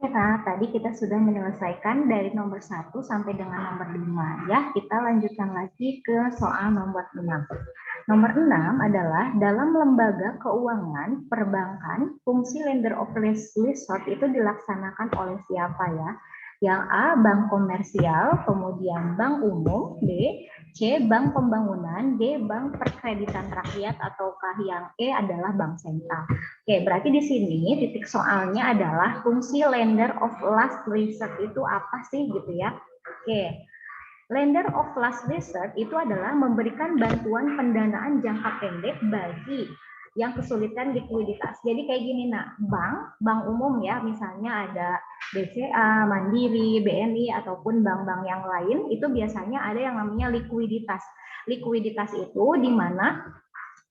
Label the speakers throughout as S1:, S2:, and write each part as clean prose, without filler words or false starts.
S1: Nah, tadi kita sudah menyelesaikan dari nomor 1 sampai dengan nomor 5 ya. Kita lanjutkan lagi ke soal nomor 6. Nomor 6 adalah dalam lembaga keuangan perbankan, fungsi lender of last resort itu dilaksanakan oleh siapa ya? Yang A, bank komersial, kemudian bank umum, B, C, bank pembangunan, D, bank perkreditan rakyat, ataukah yang E adalah bank sentral. Oke, berarti di sini titik soalnya adalah fungsi lender of last resort itu apa sih gitu ya? Oke, lender of last resort itu adalah memberikan bantuan pendanaan jangka pendek bagi yang kesulitan likuiditas. Jadi kayak gini, nak, bank umum ya, misalnya ada BCA, Mandiri, BNI ataupun bank-bank yang lain, itu biasanya ada yang namanya likuiditas. Likuiditas itu di mana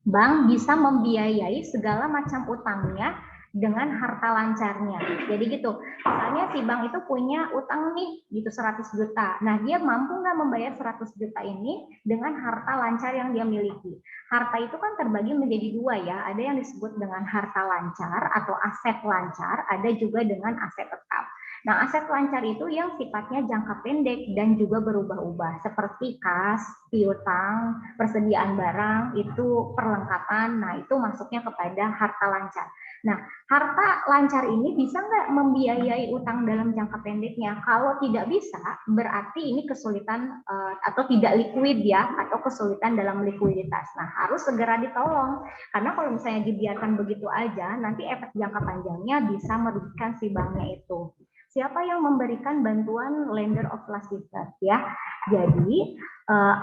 S1: bank bisa membiayai segala macam utangnya dengan harta lancarnya. Jadi gitu, misalnya si bank itu punya utang nih gitu 100 juta. Nah, dia mampu nggak membayar 100 juta ini dengan harta lancar yang dia miliki. Harta itu kan terbagi menjadi dua ya, ada yang disebut dengan harta lancar atau aset lancar, ada juga dengan aset tetap. Nah, aset lancar itu yang sifatnya jangka pendek dan juga berubah-ubah, seperti kas, piutang, persediaan barang, itu perlengkapan, nah itu masuknya kepada harta lancar. Nah, harta lancar ini bisa nggak membiayai utang dalam jangka pendeknya? Kalau tidak bisa, berarti ini kesulitan atau tidak liquid ya, atau kesulitan dalam likuiditas. Nah, harus segera ditolong, karena kalau misalnya dibiarkan begitu aja, nanti efek jangka panjangnya bisa merugikan si banknya itu. Siapa yang memberikan bantuan lender of last resort ya? Jadi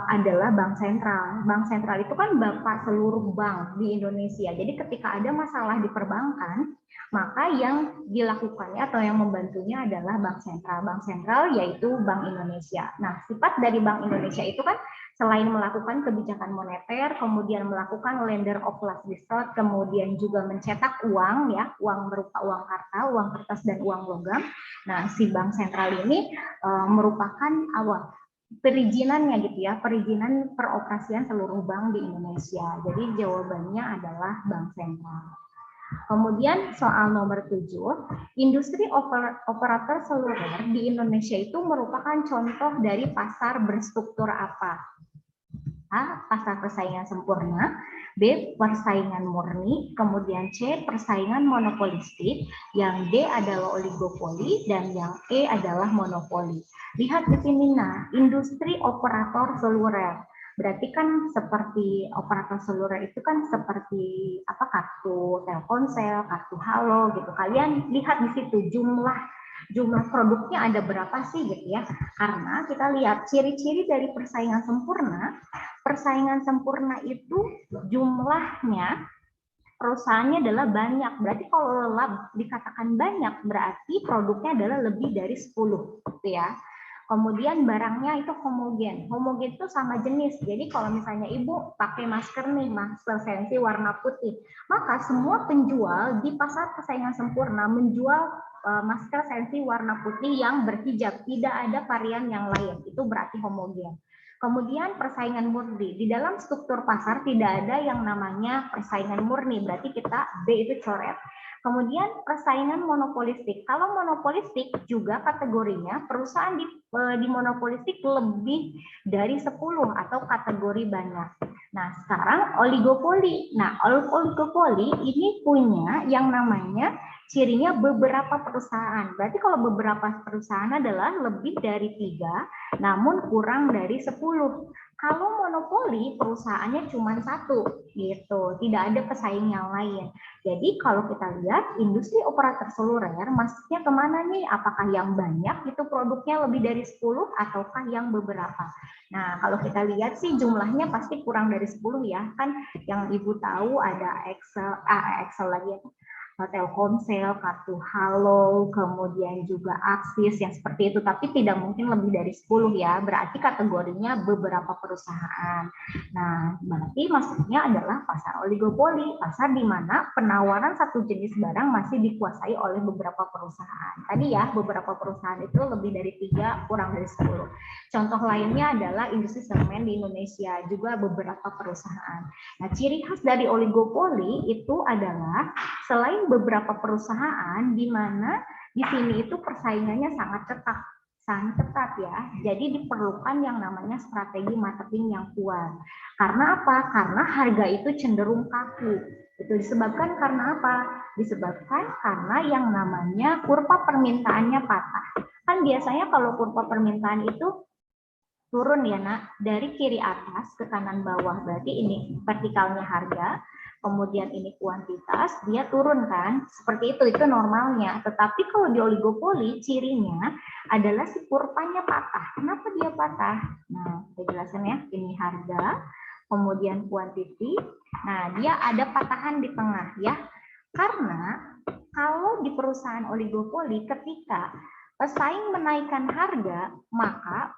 S1: adalah bank sentral. Bank sentral itu kan bapak seluruh bank di Indonesia. Jadi ketika ada masalah di perbankan, maka yang dilakukannya atau yang membantunya adalah bank sentral. Bank sentral yaitu Bank Indonesia. Nah, sifat dari Bank Indonesia itu kan selain melakukan kebijakan moneter, kemudian melakukan lender of last resort, kemudian juga mencetak uang ya, uang berupa uang karta, uang kertas dan uang logam. Nah, si bank sentral ini merupakan awal perizinannya gitu ya, perizinan peroperasian seluruh bank di Indonesia. Jadi jawabannya adalah bank sentral. Kemudian soal nomor 7, industri operator seluler di Indonesia itu merupakan contoh dari pasar berstruktur apa? A, pasar persaingan sempurna, B, persaingan murni, kemudian C, persaingan monopolistik, yang D adalah oligopoli, dan yang E adalah monopoli. Lihat di sini, nah, industri operator seluler. Berarti kan seperti operator seluler itu kan seperti apa, kartu Telkomsel, kartu Halo gitu. Kalian lihat di situ jumlah produknya ada berapa sih gitu ya. Karena kita lihat ciri-ciri dari persaingan sempurna itu jumlahnya perusahaannya adalah banyak. Berarti kalau dikatakan banyak berarti produknya adalah lebih dari 10 gitu ya. Kemudian barangnya itu homogen. Homogen itu sama jenis. Jadi kalau misalnya ibu pakai masker nih, masker sensi warna putih, maka semua penjual di pasar persaingan sempurna menjual masker sensi warna putih yang berhijab, tidak ada varian yang lain. Itu berarti homogen. Kemudian persaingan murni. Di dalam struktur pasar tidak ada yang namanya persaingan murni, berarti kita B itu coret. Kemudian persaingan monopolistik. Kalau monopolistik juga kategorinya perusahaan di monopolistik lebih dari 10 atau kategori banyak. Nah, sekarang oligopoli. Nah, oligopoli ini punya yang namanya cirinya beberapa perusahaan. Berarti kalau beberapa perusahaan adalah lebih dari 3, namun kurang dari 10. Kalau monopoli perusahaannya cuma 1 gitu, tidak ada pesaing yang lain. Jadi kalau kita lihat industri operator seluler masuknya kemana nih? Apakah yang banyak itu produknya lebih dari 10 ataukah yang beberapa? Nah, kalau kita lihat sih jumlahnya pasti kurang dari 10 ya. Kan yang Ibu tahu ada Excel lagi ya. Telkomsel, kartu Halo, kemudian juga Aksis yang seperti itu, tapi tidak mungkin lebih dari 10 ya, berarti kategorinya beberapa perusahaan. Nah, berarti maksudnya adalah pasar oligopoli, pasar di mana penawaran satu jenis barang masih dikuasai oleh beberapa perusahaan. Tadi ya, beberapa perusahaan itu lebih dari 3, kurang dari 10. Contoh lainnya adalah industri semen di Indonesia, juga beberapa perusahaan. Nah, ciri khas dari oligopoli itu adalah selain beberapa perusahaan di mana di sini itu persaingannya sangat ketat ya. Jadi diperlukan yang namanya strategi marketing yang kuat. Karena apa? Karena harga itu cenderung kaku. Itu disebabkan karena apa? Disebabkan karena yang namanya kurva permintaannya patah. Kan biasanya kalau kurva permintaan itu turun ya nak, dari kiri atas ke kanan bawah, berarti ini vertikalnya harga, kemudian ini kuantitas, dia turun kan, seperti itu normalnya. Tetapi kalau di oligopoli cirinya adalah si kurvanya patah. Kenapa dia patah? Nah, saya jelasin ya, ini harga, kemudian kuantiti, nah dia ada patahan di tengah ya, karena kalau di perusahaan oligopoli ketika pesaing menaikkan harga, maka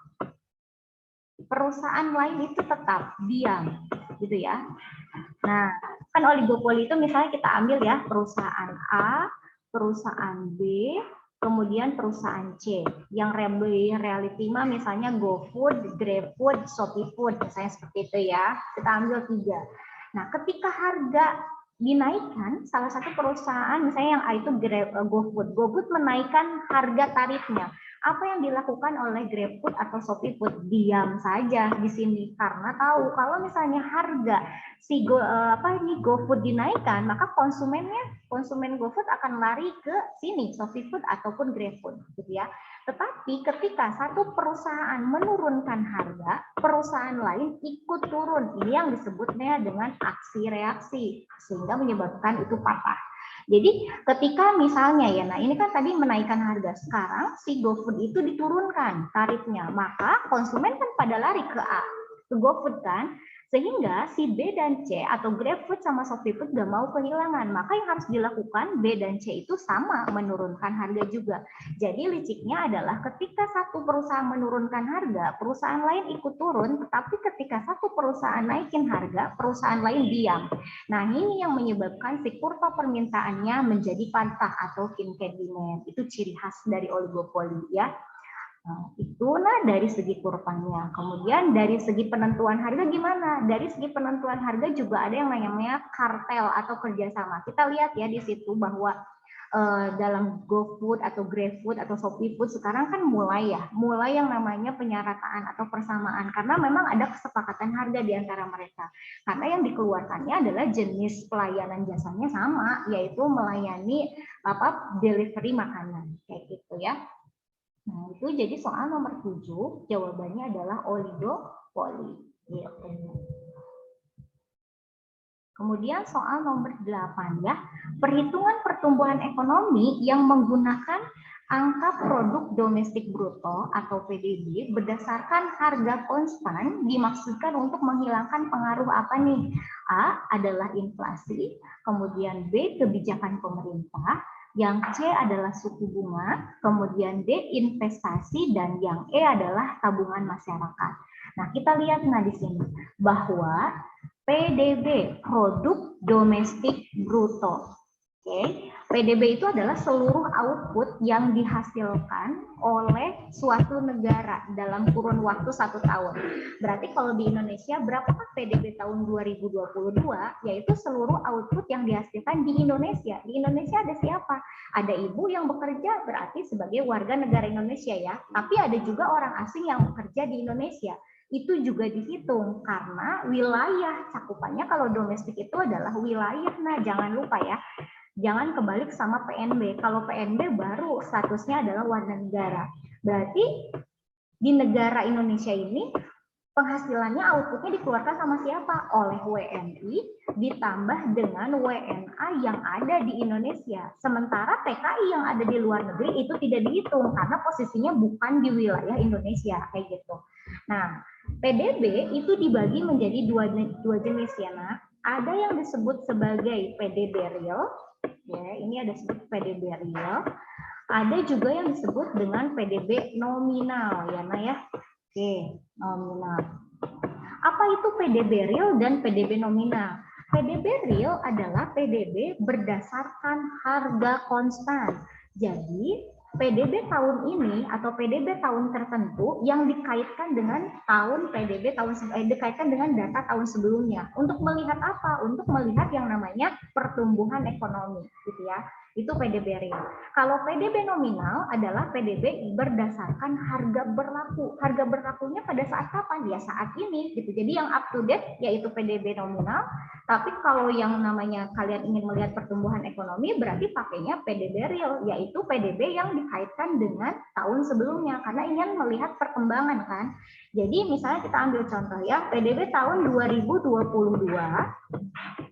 S1: perusahaan lain itu tetap diam, gitu ya. Nah, kan oligopoli itu misalnya kita ambil ya perusahaan A, perusahaan B, kemudian perusahaan C. Yang reality mah misalnya GoFood, GrabFood, ShopeeFood, misalnya seperti itu ya. Kita ambil 3. Nah, ketika harga dinaikkan, salah satu perusahaan misalnya yang A itu GoFood. GoFood menaikkan harga tarifnya. Apa yang dilakukan oleh GrabFood atau ShopeeFood? Diam saja di sini karena tahu kalau misalnya harga si GoFood dinaikkan, maka konsumen GoFood akan lari ke sini, ShopeeFood ataupun GrabFood, gitu ya. Tetapi ketika satu perusahaan menurunkan harga, perusahaan lain ikut turun. Ini yang disebutnya dengan aksi reaksi, sehingga menyebabkan itu patah. Jadi ketika misalnya ya, nah ini kan tadi menaikkan harga, sekarang si GoFood itu diturunkan tarifnya, maka konsumen kan pada lari ke A, ke GoFood kan, sehingga si B dan C atau GrabFood sama ShopeeFood gak mau kehilangan, maka yang harus dilakukan B dan C itu sama menurunkan harga juga. Jadi liciknya adalah ketika satu perusahaan menurunkan harga, perusahaan lain ikut turun, tetapi ketika satu perusahaan naikin harga, perusahaan lain diam. Nah, ini yang menyebabkan si kurva permintaannya menjadi patah atau Kincaid demand. Itu ciri khas dari oligopoli ya. Nah, itu dari segi kurvanya. Kemudian dari segi penentuan harga gimana? Dari segi penentuan harga juga ada yang namanya kartel atau kerjasama. Kita lihat ya di situ bahwa dalam GoFood atau GrabFood atau ShopeeFood sekarang kan mulai yang namanya penyerataan atau persamaan karena memang ada kesepakatan harga di antara mereka. Karena yang dikeluarkannya adalah jenis pelayanan jasanya sama, yaitu melayani delivery makanan kayak gitu ya. Nah, itu jadi soal nomor 7, jawabannya adalah oligopoli. Kemudian soal nomor 8 ya, perhitungan pertumbuhan ekonomi yang menggunakan angka produk domestik bruto atau PDB berdasarkan harga konstan dimaksudkan untuk menghilangkan pengaruh apa nih? A adalah inflasi, kemudian B kebijakan pemerintah, yang C adalah suku bunga, kemudian D investasi, dan yang E adalah tabungan masyarakat. Nah, kita lihat di sini bahwa PDB, produk domestik bruto. Oke, PDB itu adalah seluruh output yang dihasilkan oleh suatu negara dalam kurun waktu 1 tahun. Berarti kalau di Indonesia, berapakah PDB tahun 2022? Yaitu seluruh output yang dihasilkan di Indonesia. Di Indonesia ada siapa? Ada ibu yang bekerja berarti sebagai warga negara Indonesia ya. Tapi ada juga orang asing yang bekerja di Indonesia. Itu juga dihitung karena wilayah cakupannya kalau domestik itu adalah wilayah. Nah, jangan lupa ya, jangan kebalik sama PNB. Kalau PNB baru statusnya adalah warga negara. Berarti di negara Indonesia ini penghasilannya outputnya dikeluarkan sama siapa? Oleh WNI ditambah dengan WNA yang ada di Indonesia. Sementara TKI yang ada di luar negeri itu tidak dihitung karena posisinya bukan di wilayah Indonesia kayak gitu. Nah, PDB itu dibagi menjadi dua jenis ya, nak. Ada yang disebut sebagai PDB real, ya, ini ada disebut PDB real. Ada juga yang disebut dengan PDB nominal, ya, nak ya. Oke, nominal. Apa itu PDB real dan PDB nominal? PDB real adalah PDB berdasarkan harga konstan. Jadi PDB tahun ini atau PDB tahun tertentu yang dikaitkan dengan tahun PDB dikaitkan dengan data tahun sebelumnya. Untuk melihat apa? Untuk melihat yang namanya pertumbuhan ekonomi, gitu ya. Itu PDB real. Kalau PDB nominal adalah PDB berdasarkan harga berlaku. Harga berlakunya pada saat kapan? Ya saat ini gitu. Jadi yang up to date yaitu PDB nominal. Tapi kalau yang namanya kalian ingin melihat pertumbuhan ekonomi berarti pakainya PDB real, yaitu PDB yang dikaitkan dengan tahun sebelumnya karena ingin melihat perkembangan kan. Jadi misalnya kita ambil contoh ya, PDB tahun 2022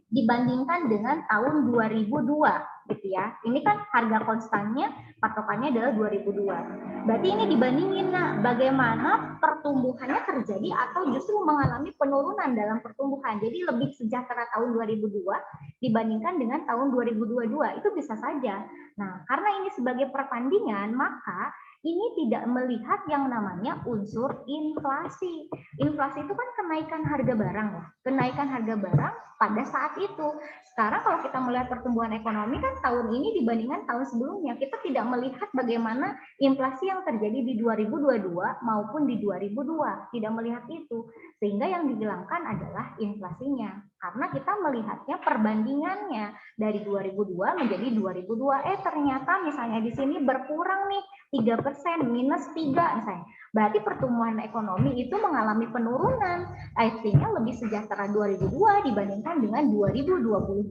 S1: dibandingkan dengan tahun 2002 gitu ya. Ini kan harga konstannya patokannya adalah 2002. Berarti ini dibandingin bagaimana pertumbuhannya terjadi atau justru mengalami penurunan dalam pertumbuhan. Jadi lebih sejahtera tahun 2002 dibandingkan dengan tahun 2022. Itu bisa saja. Nah, karena ini sebagai perbandingan, maka ini tidak melihat yang namanya unsur inflasi. Inflasi itu kan kenaikan harga barang ya. Kenaikan harga barang pada saat itu. Sekarang kalau kita melihat pertumbuhan ekonomi kan tahun ini dibandingkan tahun sebelumnya, kita tidak melihat bagaimana inflasi yang terjadi di 2022 maupun di 2002. Tidak melihat itu. Sehingga yang dihilangkan adalah inflasinya. Karena kita melihatnya perbandingannya dari 2002 menjadi 2002. Ternyata misalnya di sini berkurang nih 3%, minus 3 misalnya. Berarti pertumbuhan ekonomi itu mengalami penurunan. Artinya lebih sejahtera 2002 dibandingkan dengan 2022.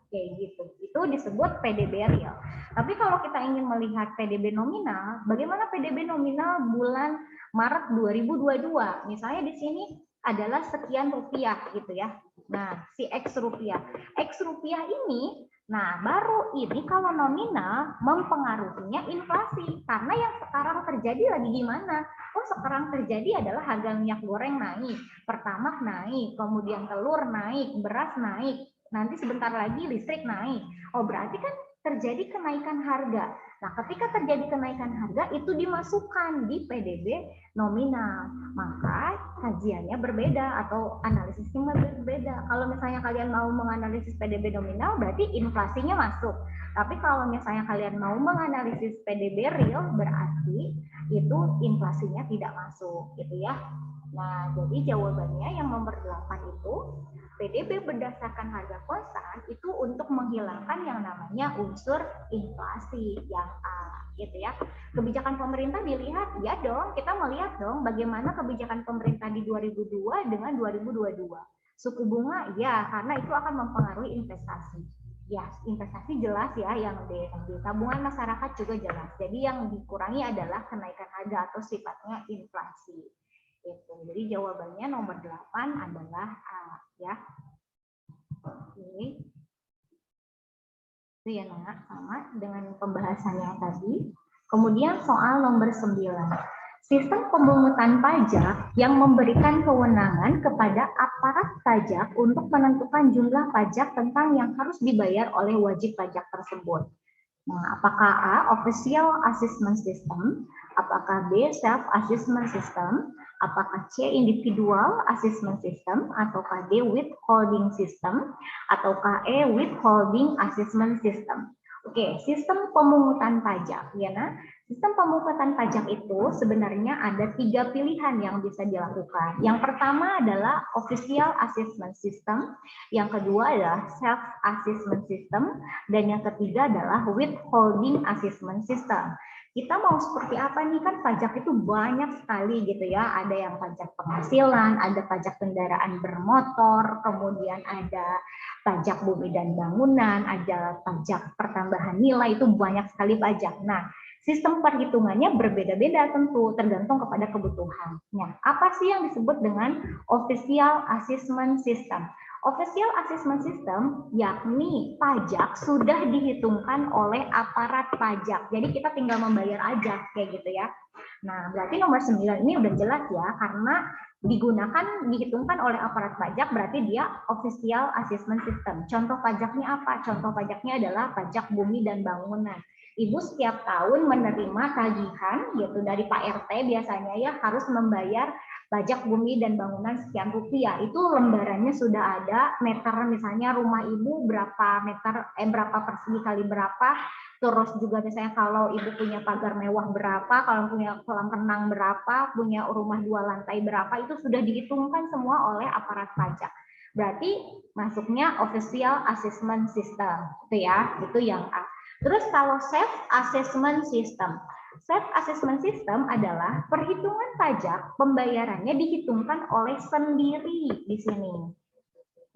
S1: Kayak gitu. Itu disebut PDB real. Tapi kalau kita ingin melihat PDB nominal, bagaimana PDB nominal bulan Maret 2022? Misalnya di sini adalah sekian rupiah gitu ya. Nah, si X rupiah. X rupiah ini, nah baru ini kalau nominal mempengaruhinya inflasi. Karena yang sekarang terjadi lagi gimana? Oh, sekarang terjadi adalah harga minyak goreng naik, Pertamax naik, kemudian telur naik, beras naik, nanti sebentar lagi listrik naik. Oh, berarti kan terjadi kenaikan harga. Nah, ketika terjadi kenaikan harga itu dimasukkan di PDB nominal. Maka kajiannya berbeda atau analisisnya berbeda. Kalau misalnya kalian mau menganalisis PDB nominal berarti inflasinya masuk. Tapi kalau misalnya kalian mau menganalisis PDB real berarti itu inflasinya tidak masuk gitu ya. Nah, jadi jawabannya yang nomor 8 itu PDB berdasarkan harga konstan itu untuk menghilangkan yang namanya unsur inflasi yang A gitu ya. Kebijakan pemerintah dilihat, ya dong, kita melihat dong bagaimana kebijakan pemerintah di 2002 dengan 2022. Suku bunga, ya, karena itu akan mempengaruhi investasi. Ya, investasi jelas ya, yang di tabungan masyarakat juga jelas. Jadi yang dikurangi adalah kenaikan harga atau sifatnya inflasi. Gitu. Jadi jawabannya nomor 8 adalah A ya. Oke. Itu ya Nak, sama dengan pembahasan yang tadi. Kemudian soal nomor 9. Sistem pemungutan pajak yang memberikan kewenangan kepada aparat pajak untuk menentukan jumlah pajak tentang yang harus dibayar oleh wajib pajak tersebut. Nah, apakah A, Official Assessment System, apakah B, Self Assessment System, apakah C, Individual Assessment System, ataukah D, Withholding System, ataukah E, Withholding Assessment System. Oke, sistem pemungutan pajak, ya nah. Sistem pemungutan pajak itu sebenarnya ada 3 pilihan yang bisa dilakukan. Yang pertama adalah Official Assessment System, yang kedua adalah Self Assessment System, dan yang ketiga adalah Withholding Assessment System. Kita mau seperti apa nih, kan pajak itu banyak sekali gitu ya. Ada yang pajak penghasilan, ada pajak kendaraan bermotor, kemudian ada pajak bumi dan bangunan, ada pajak pertambahan nilai, itu banyak sekali pajak. Nah, sistem perhitungannya berbeda-beda tentu, tergantung kepada kebutuhan. Nah, apa sih yang disebut dengan Official Assessment System? Official Assessment System yakni pajak sudah dihitungkan oleh aparat pajak. Jadi kita tinggal membayar aja kayak gitu ya. Nah, berarti nomor 9 ini udah jelas ya, karena dihitungkan oleh aparat pajak berarti dia Official Assessment System. Contoh pajaknya apa? Contoh pajaknya adalah pajak bumi dan bangunan. Ibu setiap tahun menerima tagihan gitu dari Pak RT biasanya ya, harus membayar pajak bumi dan bangunan sekian rupiah. Itu lembarannya sudah ada, meter misalnya rumah ibu berapa meter, berapa persegi kali berapa. Terus juga misalnya kalau ibu punya pagar mewah berapa, kalau punya kolam renang berapa, punya rumah 2 lantai berapa, itu sudah dihitungkan semua oleh aparat pajak. Berarti masuknya Official Assessment System, itu ya, itu yang A. Terus kalau self assessment system. Self assessment system adalah perhitungan pajak pembayarannya dihitungkan oleh sendiri di sini.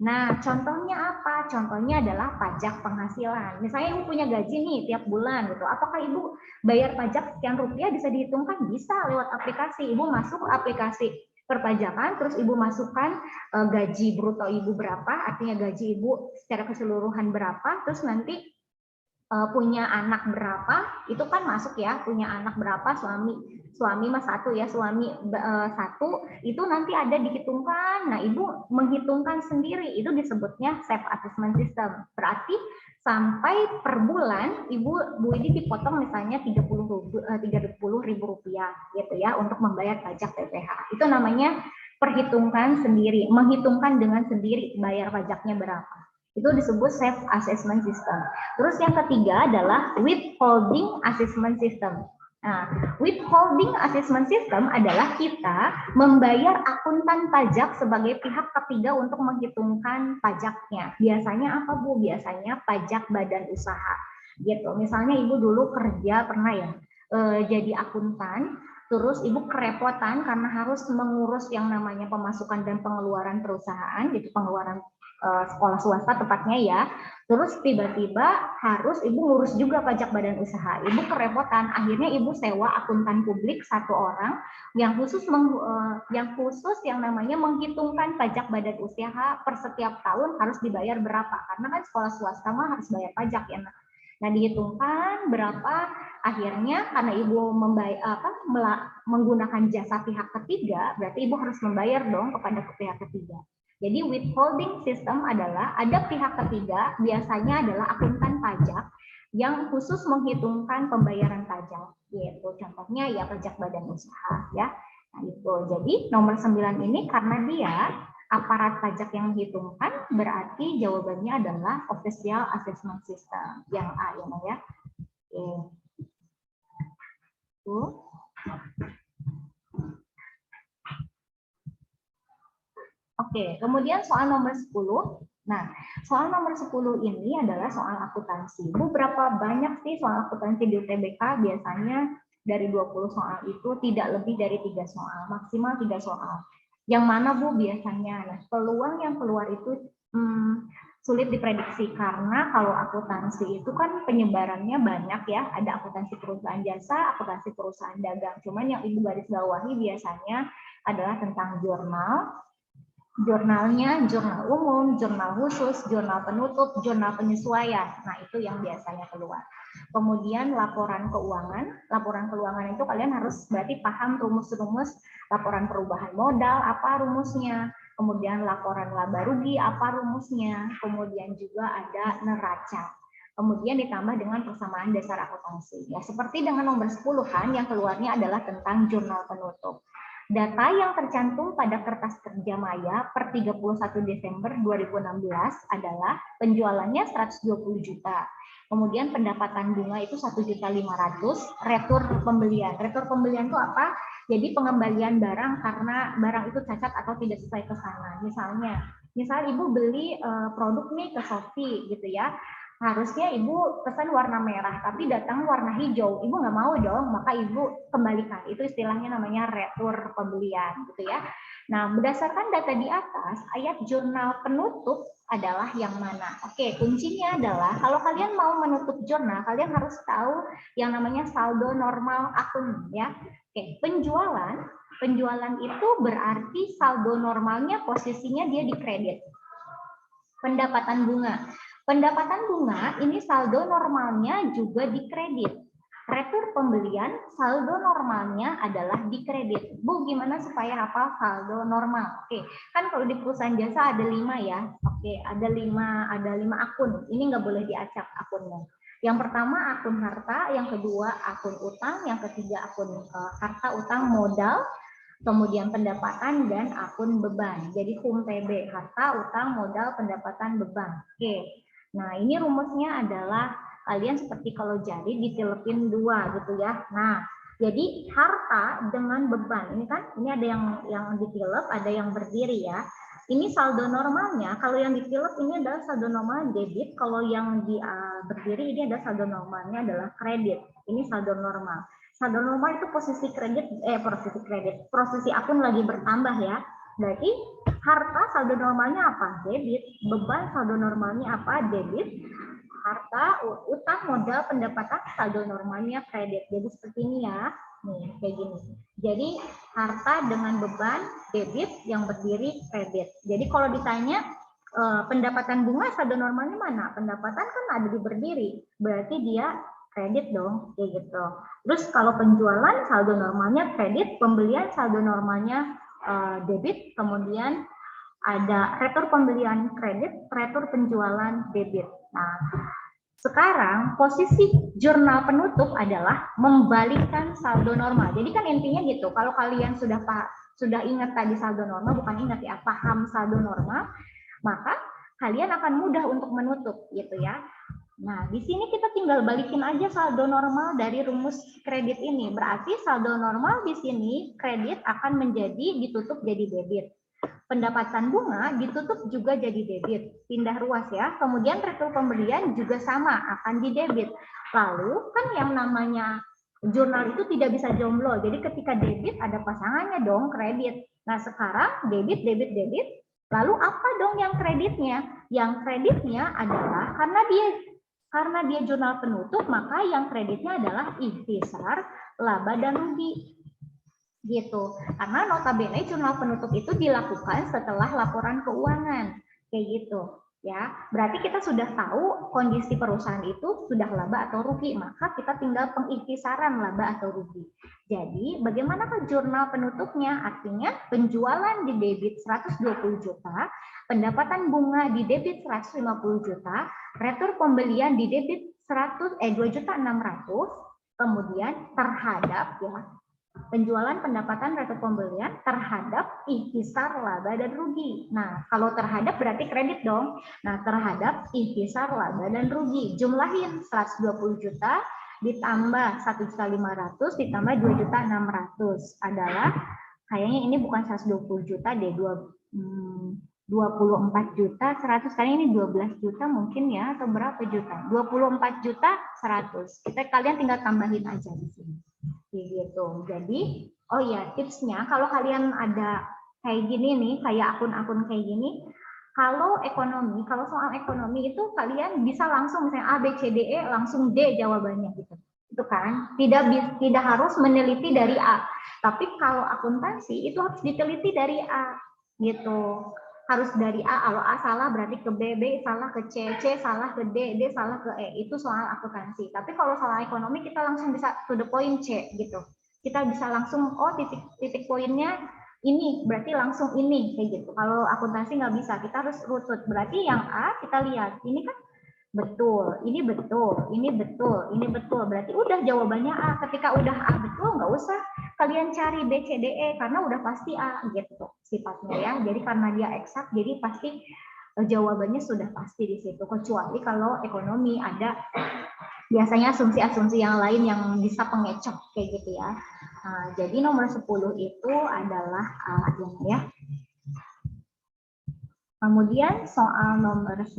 S1: Nah, contohnya apa? Contohnya adalah pajak penghasilan. Misalnya Ibu punya gaji nih tiap bulan gitu. Apakah Ibu bayar pajak sekian rupiah bisa dihitungkan? Bisa lewat aplikasi. Ibu masuk aplikasi perpajakan, terus Ibu masukkan gaji bruto Ibu berapa, artinya gaji Ibu secara keseluruhan berapa, terus nanti punya anak berapa, itu kan masuk ya, punya anak berapa, suami mas satu ya, suami satu, itu nanti ada dihitungkan. Nah, Ibu menghitungkan sendiri, itu disebutnya self assessment system. Berarti sampai per bulan Bu ini dipotong misalnya 30.000 rupiah gitu ya untuk membayar pajak PPh. Itu namanya perhitungkan sendiri, menghitungkan dengan sendiri bayar pajaknya berapa. Itu disebut self assessment system. Terus yang ketiga adalah withholding assessment system. Nah, withholding assessment system adalah kita membayar akuntan pajak sebagai pihak ketiga untuk menghitungkan pajaknya. Biasanya apa Bu? Biasanya pajak badan usaha. Gitu. Misalnya Ibu dulu kerja pernah ya jadi akuntan, terus Ibu kerepotan karena harus mengurus yang namanya pemasukan dan pengeluaran perusahaan, gitu pengeluaran sekolah swasta tepatnya ya. Terus tiba-tiba harus Ibu ngurus juga pajak badan usaha. Ibu kerepotan, akhirnya Ibu sewa akuntan publik satu orang yang khusus yang namanya menghitungkan pajak badan usaha per setiap tahun harus dibayar berapa. Karena kan sekolah swasta mah harus bayar pajak ya. Nah, dihitungkan berapa, akhirnya karena Ibu menggunakan jasa pihak ketiga, berarti Ibu harus membayar dong kepada pihak ketiga. Jadi withholding system adalah ada pihak ketiga, biasanya adalah akuntan pajak yang khusus menghitungkan pembayaran pajak. Yaitu contohnya ya pajak badan usaha ya. Nah, itu. Jadi nomor 9 ini karena dia aparat pajak yang menghitungkan, berarti jawabannya adalah official assessment system yang A ya. Oke. Tuh. Oke, kemudian soal nomor 10. Nah, soal nomor 10 ini adalah soal akuntansi. Bu, berapa banyak sih soal akuntansi di UTBK? Biasanya dari 20 soal itu tidak lebih dari 3 soal, maksimal 3 soal. Yang mana Bu biasanya? Nah, peluang yang keluar itu sulit diprediksi karena kalau akuntansi itu kan penyebarannya banyak ya. Ada akuntansi perusahaan jasa, akuntansi perusahaan dagang. Cuman yang Ibu garis bawahi biasanya adalah tentang jurnal, jurnalnya, jurnal umum, jurnal khusus, jurnal penutup, jurnal penyesuaian. Nah, itu yang biasanya keluar. Kemudian laporan keuangan itu kalian harus berarti paham rumus-rumus laporan perubahan modal, apa rumusnya. Kemudian laporan laba rugi, apa rumusnya. Kemudian juga ada neraca. Kemudian ditambah dengan persamaan dasar akuntansi. Ya, seperti dengan nomor 10-an yang keluarnya adalah tentang jurnal penutup. Data yang tercantum pada kertas kerja maya per 31 Desember 2016 adalah penjualannya 120 juta. Kemudian pendapatan bunga itu 1.500.000, retur pembelian. Retur pembelian itu apa? Jadi pengembalian barang karena barang itu cacat atau tidak sesuai pesanan. Misal Ibu beli produk nih ke Shopee gitu ya. Harusnya Ibu pesan warna merah, tapi datang warna hijau. Ibu nggak mau dong, maka Ibu kembalikan. Itu istilahnya namanya retur pembelian, gitu ya. Nah, berdasarkan data di atas, ayat jurnal penutup adalah yang mana? Oke, kuncinya adalah kalau kalian mau menutup jurnal, kalian harus tahu yang namanya saldo normal akun, ya. Oke, penjualan itu berarti saldo normalnya posisinya dia di kredit. Pendapatan bunga ini saldo normalnya juga di kredit. Retur pembelian saldo normalnya adalah di kredit. Bu, gimana supaya hafal saldo normal? Oke, kan kalau di perusahaan jasa ada 5 ya. Oke, ada 5 akun. Ini nggak boleh diacak akunnya. Yang pertama akun harta, yang kedua akun utang, yang ketiga akun harta utang modal, kemudian pendapatan dan akun beban. Jadi HUM-TB, harta, utang, modal, pendapatan, beban. Oke. Nah, ini rumusnya adalah kalian seperti kalau jari ditilepin 2 gitu ya. Nah, jadi harta dengan beban. Ini kan ini ada yang ditilep, ada yang berdiri ya. ini saldo normalnya, kalau yang di pilot ini adalah saldo normal debit, kalau yang di berdiri ini adalah saldo normalnya adalah kredit. Ini saldo normal. Saldo normal itu posisi akun lagi bertambah ya. Berarti harta saldo normalnya apa? Debit. Beban saldo normalnya apa? Debit. Harta, utang, modal, pendapatan, saldo normalnya kredit. Jadi seperti ini ya. Nih, kayak gini. Jadi harta dengan beban debit yang berdiri kredit. Jadi kalau ditanya pendapatan bunga saldo normalnya mana? Pendapatan kan ada di berdiri. Berarti dia kredit dong, kayak gitu. Terus kalau penjualan saldo normalnya kredit, pembelian saldo normalnya debit, kemudian ada retur pembelian kredit, retur penjualan debit. Nah, sekarang posisi jurnal penutup adalah membalikkan saldo normal. Jadi kan intinya gitu, kalau kalian sudah ingat tadi saldo normal, bukan ingat ya, paham saldo normal, maka kalian akan mudah untuk menutup gitu ya. Nah, di sini kita tinggal balikin aja saldo normal dari rumus kredit ini. Berarti saldo normal di sini kredit akan menjadi ditutup jadi debit. Pendapatan bunga ditutup juga jadi debit. Pindah ruas ya. Kemudian retur pembelian juga sama, akan di debit. Lalu kan yang namanya jurnal itu tidak bisa jomblo. Jadi ketika debit ada pasangannya dong, kredit. Nah, sekarang debit, debit, debit. Lalu apa dong yang kreditnya? Yang kreditnya adalah karena dia jurnal penutup, maka yang kreditnya adalah ikhtisar laba dan rugi. Gitu. Karena notabene jurnal penutup itu dilakukan setelah laporan keuangan. Kayak gitu. Ya, berarti kita sudah tahu kondisi perusahaan itu sudah laba atau rugi, maka kita tinggal pengikhtisaran laba atau rugi. Jadi, bagaimanakah jurnal penutupnya? Artinya penjualan di debit 120 juta, pendapatan bunga di debit 150 juta, retur pembelian di debit 2.600.000, kemudian terhadap ya penjualan, pendapatan, retur pembelian terhadap ikhtisar laba dan rugi. Nah, kalau terhadap berarti kredit dong. Nah, terhadap ikhtisar laba dan rugi. Jumlahin 120 juta ditambah 1.500.000 ditambah 2.600.000 adalah kayaknya ini bukan 120 juta deh, 24 juta 100, kali ini 12 juta mungkin ya, atau berapa juta? 24 juta 100. Kalian tinggal tambahin aja di sini. Gitu. Jadi, oh ya, tipsnya kalau kalian ada kayak gini nih, kayak akun-akun kayak gini, kalau soal ekonomi itu kalian bisa langsung misalnya A, B, C, D, E, langsung D jawabannya gitu. Itu kan tidak harus meneliti dari A. Tapi kalau akuntansi itu harus diteliti dari A gitu. Harus dari A, kalau A salah berarti ke B, B salah ke C, C salah ke D, D salah ke E. Itu soal akuntansi. Tapi kalau soal ekonomi kita langsung bisa to the point C gitu. Kita bisa langsung, oh titik poinnya ini, berarti langsung ini kayak gitu. Kalau akuntansi nggak bisa, kita harus rutut. Berarti yang A kita lihat, ini kan betul, ini betul, ini betul, ini betul. Berarti udah jawabannya A. Ketika udah A betul, nggak usah kalian cari B, C, D, E karena udah pasti A gitu sifatnya ya. Jadi karena dia eksak, jadi pasti jawabannya sudah pasti di situ. Kecuali kalau ekonomi ada biasanya asumsi-asumsi yang lain yang bisa pengecoh kayak gitu ya. Nah, jadi nomor 10 itu adalah A ya. Kemudian soal nomor 11,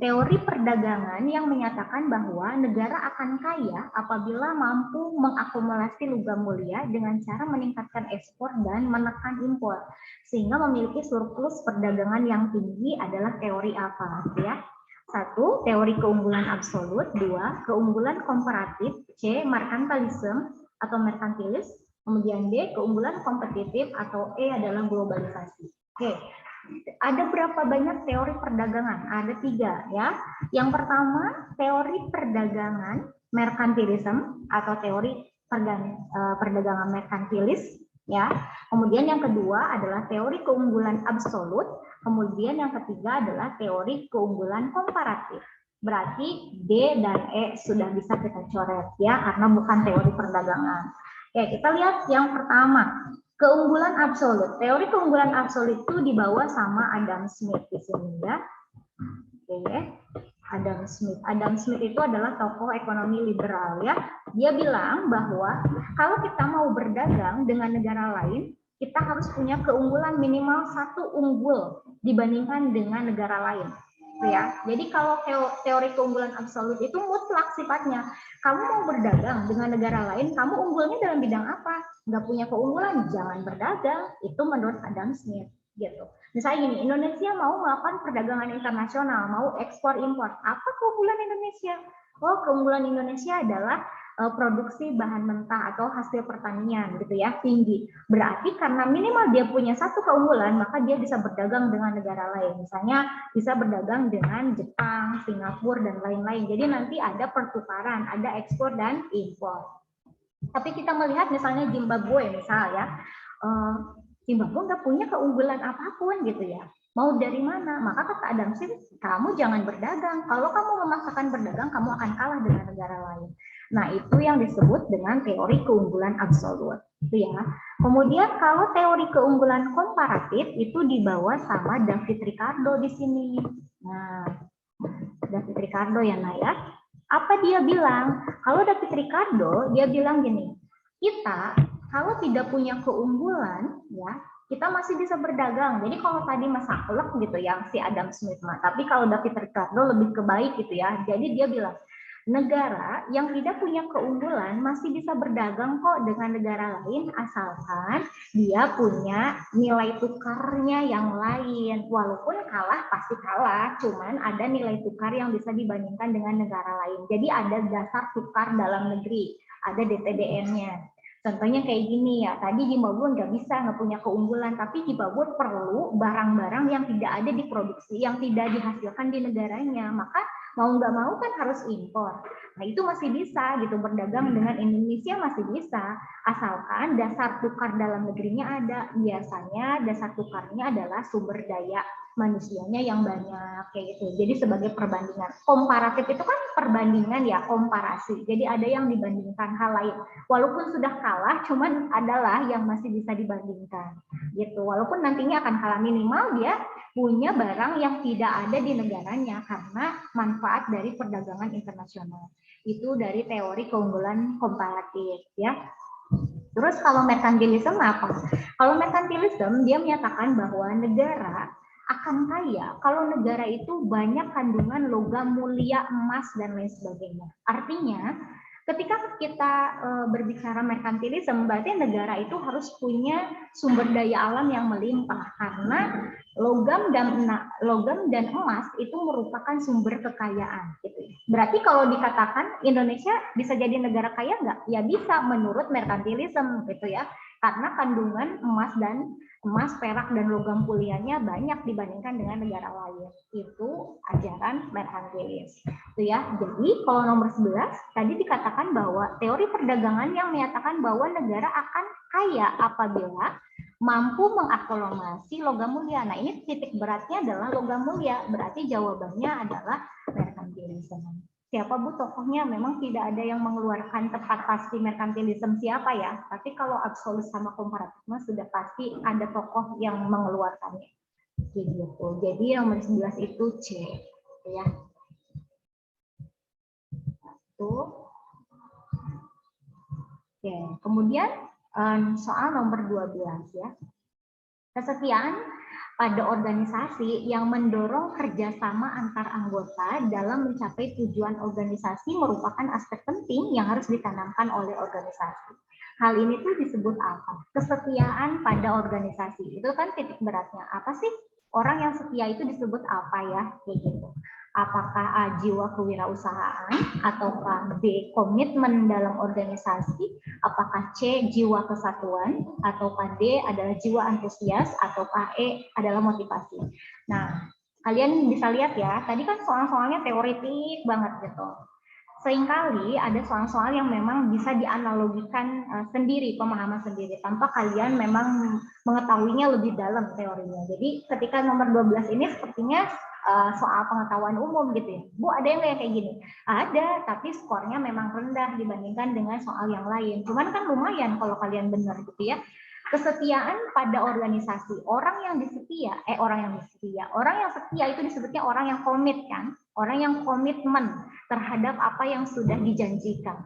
S1: teori perdagangan yang menyatakan bahwa negara akan kaya apabila mampu mengakumulasi logam mulia dengan cara meningkatkan ekspor dan menekan impor, sehingga memiliki surplus perdagangan yang tinggi adalah teori apa? Ya. 1. Teori keunggulan absolut. 2. Keunggulan komparatif. C. Merkantilisme atau merkantilis. Kemudian D. Keunggulan kompetitif atau E adalah globalisasi. Oke. Ada berapa banyak teori perdagangan? Ada 3 ya. Yang pertama teori perdagangan merkantilisme atau teori perdagangan merkantilis ya. Kemudian yang kedua adalah teori keunggulan absolut. Kemudian yang ketiga adalah teori keunggulan komparatif. Berarti D dan E sudah bisa kita coret ya karena bukan teori perdagangan. Oke, kita lihat yang pertama. Keunggulan absolut. Teori keunggulan absolut itu dibawa sama Adam Smith di sini ya. Oke. Adam Smith. Adam Smith itu adalah tokoh ekonomi liberal ya. Dia bilang bahwa kalau kita mau berdagang dengan negara lain, kita harus punya keunggulan minimal 1 unggul dibandingkan dengan negara lain. Ya, jadi kalau teori keunggulan absolut itu mutlak sifatnya. Kamu mau berdagang dengan negara lain, kamu unggulnya dalam bidang apa? Nggak punya keunggulan, jangan berdagang. Itu menurut Adam Smith. Gitu. Misalnya gini, Indonesia mau melakukan perdagangan internasional, mau ekspor impor. Apa keunggulan Indonesia? Oh, keunggulan Indonesia adalah produksi bahan mentah atau hasil pertanian gitu ya, tinggi. Berarti karena minimal dia punya 1 keunggulan, maka dia bisa berdagang dengan negara lain. Misalnya bisa berdagang dengan Jepang, Singapura, dan lain-lain. Jadi nanti ada pertukaran, ada ekspor dan impor. Tapi kita melihat misalnya Zimbabwe misalnya, Zimbabwe nggak punya keunggulan apapun gitu ya. Mau dari mana? Maka kata Adam Smith, kamu jangan berdagang. Kalau kamu memaksakan berdagang, kamu akan kalah dengan negara lain. Nah, itu yang disebut dengan teori keunggulan absolut. Itu ya. Kemudian kalau teori keunggulan komparatif itu dibawa sama David Ricardo di sini. Nah, David Ricardo ya Naya. Apa dia bilang? Kalau David Ricardo, dia bilang gini, kita kalau tidak punya keunggulan, ya kita masih bisa berdagang. Jadi kalau tadi masaklek gitu ya si Adam Smith mah, tapi kalau David Ricardo lebih ke baik gitu ya. Jadi dia bilang negara yang tidak punya keunggulan masih bisa berdagang kok dengan negara lain asalkan dia punya nilai tukarnya yang lain. Walaupun kalah pasti kalah, cuman ada nilai tukar yang bisa dibandingkan dengan negara lain. Jadi ada dasar tukar dalam negeri, ada DTDN-nya. Contohnya kayak gini ya, tadi Zimbabwe nggak punya keunggulan, tapi Zimbabwe perlu barang-barang yang tidak ada diproduksi, yang tidak dihasilkan di negaranya, maka mau nggak mau kan harus impor. Nah itu masih bisa gitu, berdagang dengan Indonesia masih bisa, asalkan dasar tukar dalam negerinya ada. Biasanya dasar tukarnya adalah sumber daya manusianya yang banyak kayak gitu. Jadi sebagai perbandingan. Komparatif itu kan perbandingan ya, komparasi. Jadi ada yang dibandingkan hal lain. Walaupun sudah kalah, cuman adalah yang masih bisa dibandingkan. Gitu. Walaupun nantinya akan kalah, minimal dia punya barang yang tidak ada di negaranya karena manfaat dari perdagangan internasional. Itu dari teori keunggulan komparatif ya. Terus kalau merkantilisme apa? Kalau merkantilisme dia menyatakan bahwa negara akan kaya kalau negara itu banyak kandungan logam mulia, emas, dan lain sebagainya. Artinya, ketika kita berbicara merkantilisme, berarti negara itu harus punya sumber daya alam yang melimpah, karena logam dan emas itu merupakan sumber kekayaan. Gitu. Berarti kalau dikatakan Indonesia bisa jadi negara kaya nggak? Ya bisa menurut merkantilisme gitu ya, karena kandungan emas, perak, dan logam mulianya banyak dibandingkan dengan negara lain. Itu ajaran merkantilis. Itu ya. Jadi kalau nomor 11 tadi dikatakan bahwa teori perdagangan yang menyatakan bahwa negara akan kaya apabila mampu mengakumulasi logam mulia. Nah, ini titik beratnya adalah logam mulia. Berarti jawabannya adalah merkantilisme. Siapa Bu tokohnya? Memang tidak ada yang mengeluarkan tepat pasti merkantilisme siapa ya. Tapi kalau absolut sama komparatifnya sudah pasti ada tokoh yang mengeluarkannya. Gitu. Jadi nomor 11 itu C. Ya. Tuh. Oke, kemudian soal nomor 12 ya. Kesetiaan pada organisasi yang mendorong kerjasama antar anggota dalam mencapai tujuan organisasi merupakan aspek penting yang harus ditanamkan oleh organisasi. Hal ini tuh disebut apa? Kesetiaan pada organisasi. Itu kan titik beratnya. Apa sih orang yang setia itu disebut apa ya? Kayak gitu. Apakah A, jiwa kewirausahaan, ataukah B, komitmen dalam organisasi, apakah C, jiwa kesatuan, ataukah D adalah jiwa antusias, ataukah E adalah motivasi. Nah, kalian bisa lihat ya, tadi kan soal-soalnya teoretik banget gitu. Seringkali ada soal-soal yang memang bisa dianalogikan sendiri, pemahaman sendiri, tanpa kalian memang mengetahuinya lebih dalam teorinya. Jadi ketika nomor 12 ini sepertinya soal pengetahuan umum gitu ya. Bu, ada yang kayak gini? Ada, tapi skornya memang rendah dibandingkan dengan soal yang lain. Cuman kan lumayan kalau kalian benar gitu ya. Kesetiaan pada organisasi. Orang yang setia itu disebutnya orang yang komit kan? Orang yang komitmen terhadap apa yang sudah dijanjikan.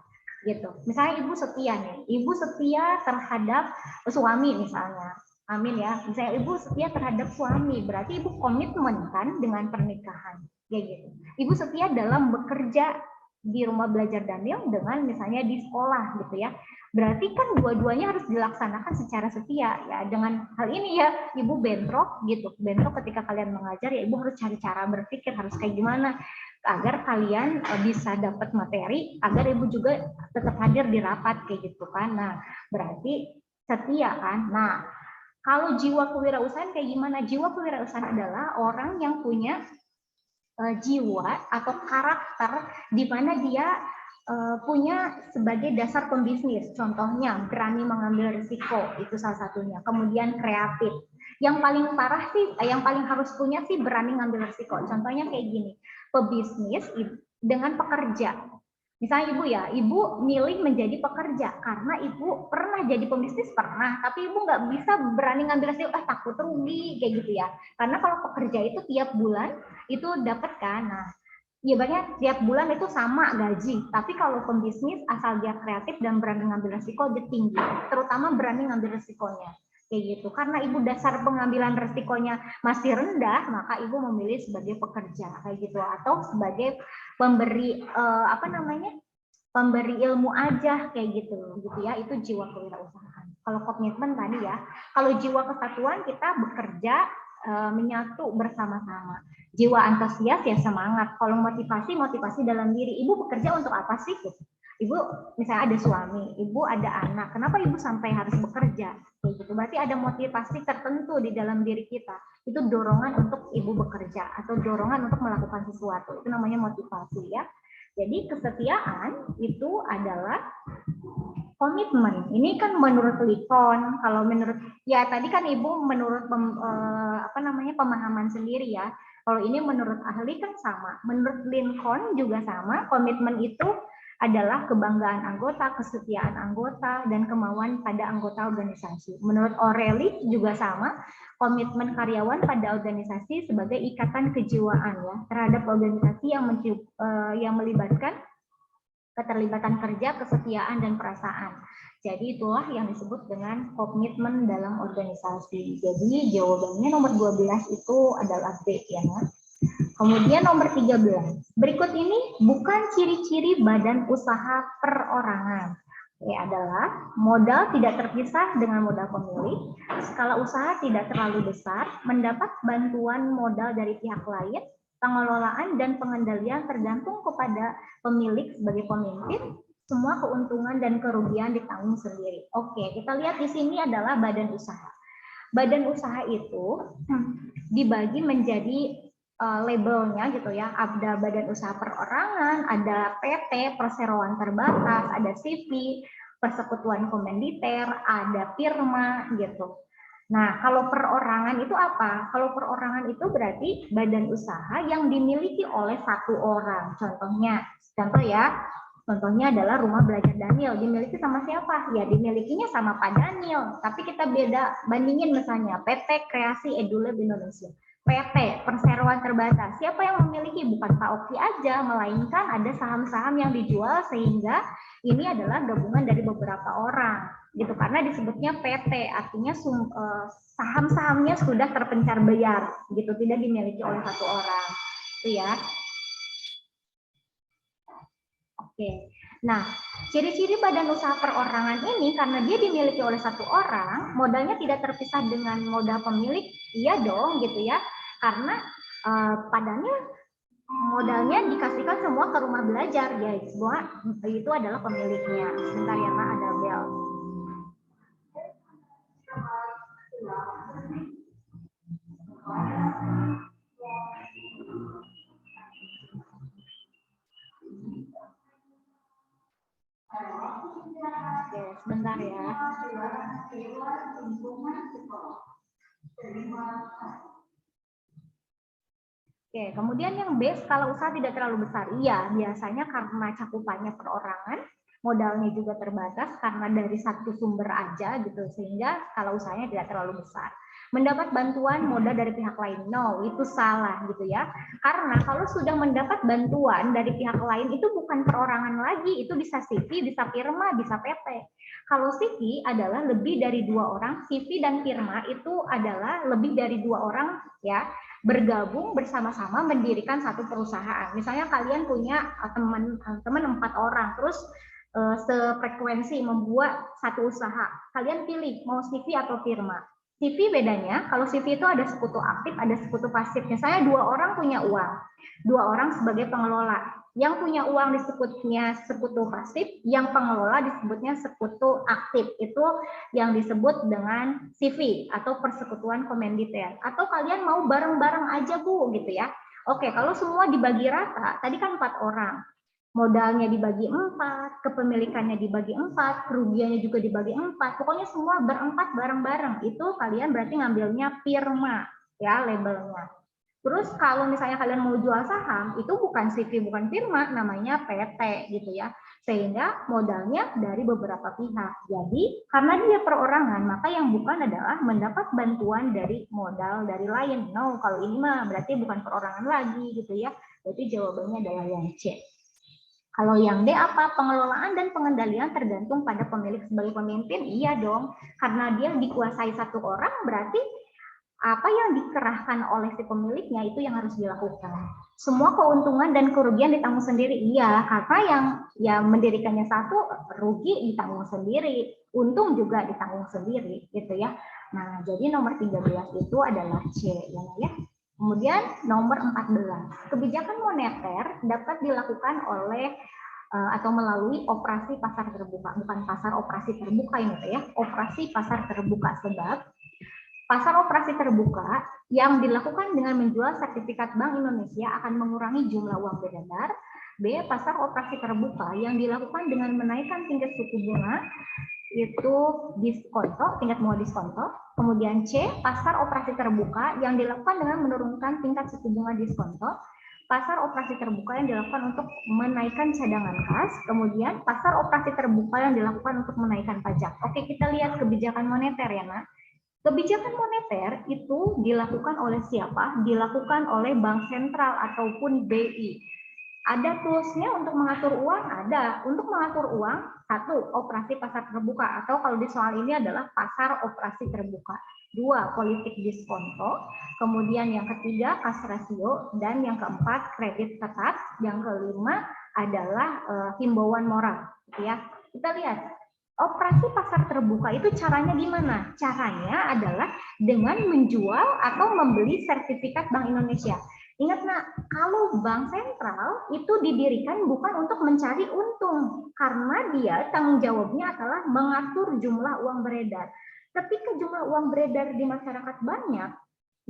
S1: gitu. Misalnya ibu setia nih, ibu setia terhadap suami misalnya. Amin ya. Misalnya ibu setia terhadap suami, berarti ibu komitmen kan dengan pernikahan. Kayak gitu. Ibu setia dalam bekerja di rumah belajar Daniel dengan misalnya di sekolah gitu ya. Berarti kan dua-duanya harus dilaksanakan secara setia ya. Dengan hal ini ya, ibu bentrok gitu. Bentrok ketika kalian mengajar ya, ibu harus cari cara berpikir harus kayak gimana agar kalian bisa dapat materi, agar ibu juga tetap hadir di rapat kayak gitu kan. Nah, berarti setia kan. Nah, kalau jiwa kewirausahaan kayak gimana? Jiwa kewirausahaan adalah orang yang punya jiwa atau karakter di mana dia punya sebagai dasar pembisnis. Contohnya berani mengambil risiko, itu salah satunya. Kemudian kreatif. Yang paling parah sih, yang paling harus punya sih berani ngambil risiko. Contohnya kayak gini, pebisnis dengan pekerja. Misalnya ibu ya, ibu milih menjadi pekerja karena ibu pernah jadi pembisnis pernah, tapi ibu nggak bisa berani ngambil risiko, takut rugi kayak gitu ya. Karena kalau pekerja itu tiap bulan itu dapat kan. Nah, ibaratnya tiap bulan itu sama gaji, tapi kalau pembisnis asal dia kreatif dan berani ngambil resiko dia tinggi, terutama berani ngambil resikonya kayak gitu. Karena ibu dasar pengambilan resikonya masih rendah, maka ibu memilih sebagai pekerja kayak gitu atau sebagai pemberi apa namanya? Pemberi ilmu aja kayak gitu ya. Itu jiwa kewirausahaan. Kalau komitmen tadi ya, kalau jiwa kesatuan kita bekerja menyatu bersama-sama. Jiwa antusias ya semangat. Kalau motivasi dalam diri. Ibu bekerja untuk apa sih? Ibu misalnya ada suami, ibu ada anak. Kenapa ibu sampai harus bekerja? Kayak gitu. Berarti ada motivasi tertentu di dalam diri kita. Itu dorongan untuk ibu bekerja atau dorongan untuk melakukan sesuatu. Itu namanya motivasi ya. Jadi kesetiaan itu adalah komitmen. Ini kan menurut Likon, kalau menurut ya tadi kan ibu menurut apa namanya pemahaman sendiri ya. Kalau ini menurut ahli kan sama. Menurut Lincoln juga sama. Komitmen itu adalah kebanggaan anggota, kesetiaan anggota, dan kemauan pada anggota organisasi. Menurut O'Reilly juga sama. Komitmen karyawan pada organisasi sebagai ikatan kejiwaan ya terhadap organisasi yang melibatkan keterlibatan kerja, kesetiaan, dan perasaan. Jadi itulah yang disebut dengan komitmen dalam organisasi. Jadi jawabannya nomor 12 itu adalah B ya. Kemudian nomor 13. Berikut ini bukan ciri-ciri badan usaha perorangan. Adalah modal tidak terpisah dengan modal pemilik, skala usaha tidak terlalu besar, mendapat bantuan modal dari pihak lain, pengelolaan dan pengendalian tergantung kepada pemilik sebagai pemimpin, semua keuntungan dan kerugian ditanggung sendiri. Oke, kita lihat di sini adalah badan usaha. Badan usaha itu dibagi menjadi labelnya gitu ya, ada badan usaha perorangan, ada PT, perseroan terbatas, ada CV, persekutuan komanditer, ada firma gitu. Nah, kalau perorangan itu apa? Kalau perorangan itu berarti badan usaha yang dimiliki oleh satu orang. Contohnya adalah Rumah Belajar Daniel. Dimiliki sama siapa? Ya, dimilikinya sama Pak Daniel. Tapi kita beda bandingin misalnya PT Kreasi Edulab Indonesia. PT, perseroan terbatas. Siapa yang memiliki? Bukan Pak Oki aja, melainkan ada saham-saham yang dijual sehingga ini adalah gabungan dari beberapa orang. Gitu karena disebutnya PT, artinya saham-sahamnya sudah terpencar bayar, gitu tidak dimiliki oleh satu orang. Itu ya. Oke. Nah, ciri-ciri badan usaha perorangan ini karena dia dimiliki oleh satu orang, modalnya tidak terpisah dengan modal pemilik, iya dong gitu ya. Karena padanya modalnya dikasihkan semua ke Rumah Belajar, ya semua itu adalah pemiliknya. Sebentar ya Pak, ada bel. Oke, sebentar ya. Oke, kemudian yang B, skala usaha tidak terlalu besar. Iya, biasanya karena cakupannya perorangan, Modalnya juga terbatas karena dari satu sumber aja gitu, sehingga skala usahanya tidak terlalu besar. Mendapat bantuan modal dari pihak lain, no, itu salah gitu ya. Karena kalau sudah mendapat bantuan dari pihak lain itu bukan perorangan lagi, itu bisa CV, bisa firma, bisa PT. Kalau CV adalah lebih dari 2 orang, CV dan firma itu adalah lebih dari 2 orang ya, bergabung bersama-sama mendirikan satu perusahaan. Misalnya kalian punya teman 4 orang, terus sefrekuensi membuat satu usaha. Kalian pilih mau CV atau firma. CV bedanya, kalau CV itu ada sekutu aktif, ada sekutu pasif. Misalnya 2 orang punya uang, 2 orang sebagai pengelola. Yang punya uang disebutnya sekutu pasif, yang pengelola disebutnya sekutu aktif. Itu yang disebut dengan CV atau persekutuan komanditer. Atau kalian mau bareng-bareng aja Bu gitu ya. Oke, kalau semua dibagi rata, tadi kan 4 orang. Modalnya dibagi 4, kepemilikannya dibagi 4, kerugiannya juga dibagi 4. Pokoknya semua berempat bareng-bareng. Itu kalian berarti ngambilnya firma ya labelnya. Terus kalau misalnya kalian mau jual saham, itu bukan CV, bukan firma, namanya PT gitu ya. Sehingga modalnya dari beberapa pihak. Jadi karena dia perorangan, maka yang bukan adalah mendapat bantuan dari modal dari lain. No, kalau ini mah berarti bukan perorangan lagi gitu ya. Berarti jawabannya adalah yang C. Kalau yang D apa? Pengelolaan dan pengendalian tergantung pada pemilik sebagai pemimpin. Iya dong, karena dia dikuasai satu orang, berarti apa yang dikerahkan oleh si pemiliknya itu yang harus dilakukan. Semua keuntungan dan kerugian ditanggung sendiri. Iya, karena yang mendirikannya satu, rugi ditanggung sendiri, untung juga ditanggung sendiri, gitu ya. Nah, jadi nomor 13 itu adalah C, ya. Kemudian nomor 14, kebijakan moneter dapat dilakukan oleh atau melalui operasi pasar terbuka, bukan pasar operasi terbuka ini ya, operasi pasar terbuka. Sebab pasar operasi terbuka yang dilakukan dengan menjual sertifikat Bank Indonesia akan mengurangi jumlah uang beredar. B, pasar operasi terbuka yang dilakukan dengan menaikkan tingkat suku bunga itu diskonto, tingkat bunga diskonto. Kemudian C, pasar operasi terbuka yang dilakukan dengan menurunkan tingkat suku bunga diskonto. Pasar operasi terbuka yang dilakukan untuk menaikkan cadangan kas. Kemudian pasar operasi terbuka yang dilakukan untuk menaikkan pajak. Oke, kita lihat kebijakan moneter ya, Nak. Kebijakan moneter itu dilakukan oleh siapa? Dilakukan oleh Bank Sentral ataupun BI. Ada toolsnya untuk mengatur uang? Ada. Untuk mengatur uang, satu, operasi pasar terbuka. Atau kalau di soal ini adalah pasar operasi terbuka. Dua, politik diskonto. Kemudian yang ketiga, kas rasio. Dan yang keempat, kredit tetap. Yang kelima adalah himbauan moral. Ya, kita lihat. Operasi pasar terbuka itu caranya gimana? Caranya adalah dengan menjual atau membeli sertifikat Bank Indonesia. Ingat Nak, kalau bank sentral itu didirikan bukan untuk mencari untung, karena dia tanggung jawabnya adalah mengatur jumlah uang beredar. Ketika jumlah uang beredar di masyarakat banyak,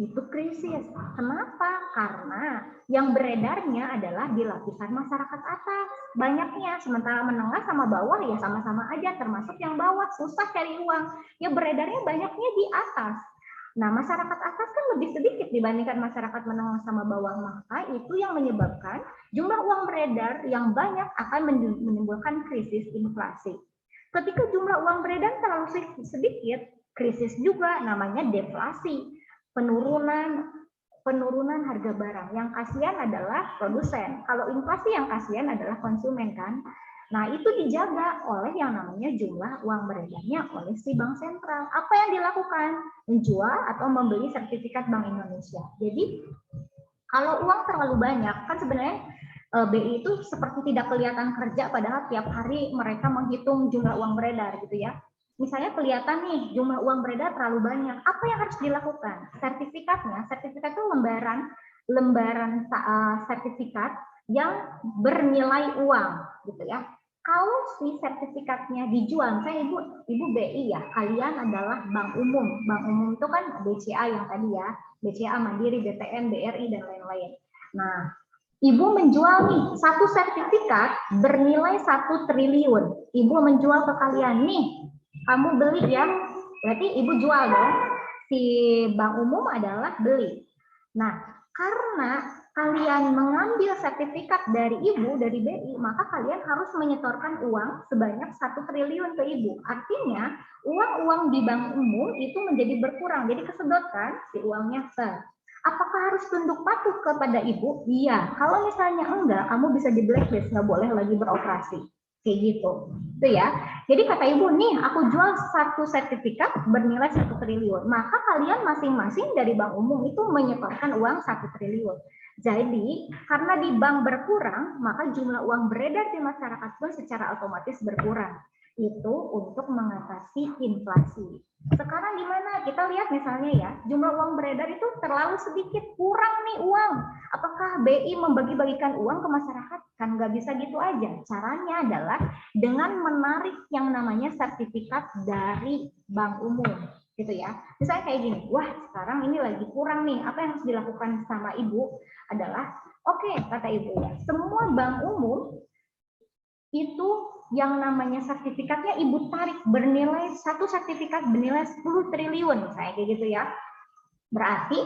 S1: itu krisis. Kenapa? Karena yang beredarnya adalah di lapisan masyarakat atas, banyaknya. Sementara menengah sama bawah ya sama-sama aja, termasuk yang bawah susah cari uang. Ya beredarnya banyaknya di atas. Nah, masyarakat atas kan lebih sedikit dibandingkan masyarakat menengah sama bawah, maka itu yang menyebabkan jumlah uang beredar yang banyak akan menimbulkan krisis inflasi. Ketika jumlah uang beredar terlalu sedikit, krisis juga namanya deflasi, penurunan harga barang. Yang kasihan adalah produsen. Kalau inflasi yang kasihan adalah konsumen kan. Nah, itu dijaga oleh yang namanya jumlah uang beredarnya oleh si bank sentral. Apa yang dilakukan? Menjual atau membeli sertifikat Bank Indonesia. Jadi, kalau uang terlalu banyak, kan sebenarnya BI itu seperti tidak kelihatan kerja, padahal tiap hari mereka menghitung jumlah uang beredar gitu ya. Misalnya kelihatan nih jumlah uang beredar terlalu banyak. Apa yang harus dilakukan? Sertifikat itu lembaran sertifikat yang bernilai uang gitu ya. Kalau si sertifikatnya dijual, saya ibu BI ya, kalian adalah bank umum. Bank umum itu kan BCA yang tadi ya, BCA, Mandiri, BTN, BRI dan lain-lain. Nah, ibu menjual nih satu sertifikat bernilai 1 triliun. Ibu menjual ke kalian nih, kamu beli ya, berarti ibu jual dong. Si bank umum adalah beli. Nah, karena kalian mengambil sertifikat dari ibu, dari BI, maka kalian harus menyetorkan uang sebanyak 1 triliun ke ibu. Artinya, uang-uang di bank umum itu menjadi berkurang. Jadi kesedot kan si uangnya. Apakah harus tunduk patuh kepada ibu? Iya. Kalau misalnya enggak, kamu bisa di blacklist, nggak boleh lagi beroperasi. Kayak gitu. Itu ya. Jadi kata ibu, nih aku jual satu sertifikat bernilai 1 triliun. Maka kalian masing-masing dari bank umum itu menyetorkan uang 1 triliun. Jadi, karena di bank berkurang, maka jumlah uang beredar di masyarakat pun secara otomatis berkurang. Itu untuk mengatasi inflasi. Sekarang gimana? Kita lihat misalnya ya, jumlah uang beredar itu terlalu sedikit, kurang nih uang. Apakah BI membagi-bagikan uang ke masyarakat? Kan nggak bisa gitu aja. Caranya adalah dengan menarik yang namanya sertifikat dari bank umum. Gitu ya. Misalnya kayak gini, wah sekarang ini lagi kurang nih, apa yang harus dilakukan sama ibu adalah, oke, kata ibu ya, semua bank umum itu yang namanya sertifikatnya ibu tarik bernilai, satu sertifikat bernilai 10 triliun, misalnya kayak gitu ya. Berarti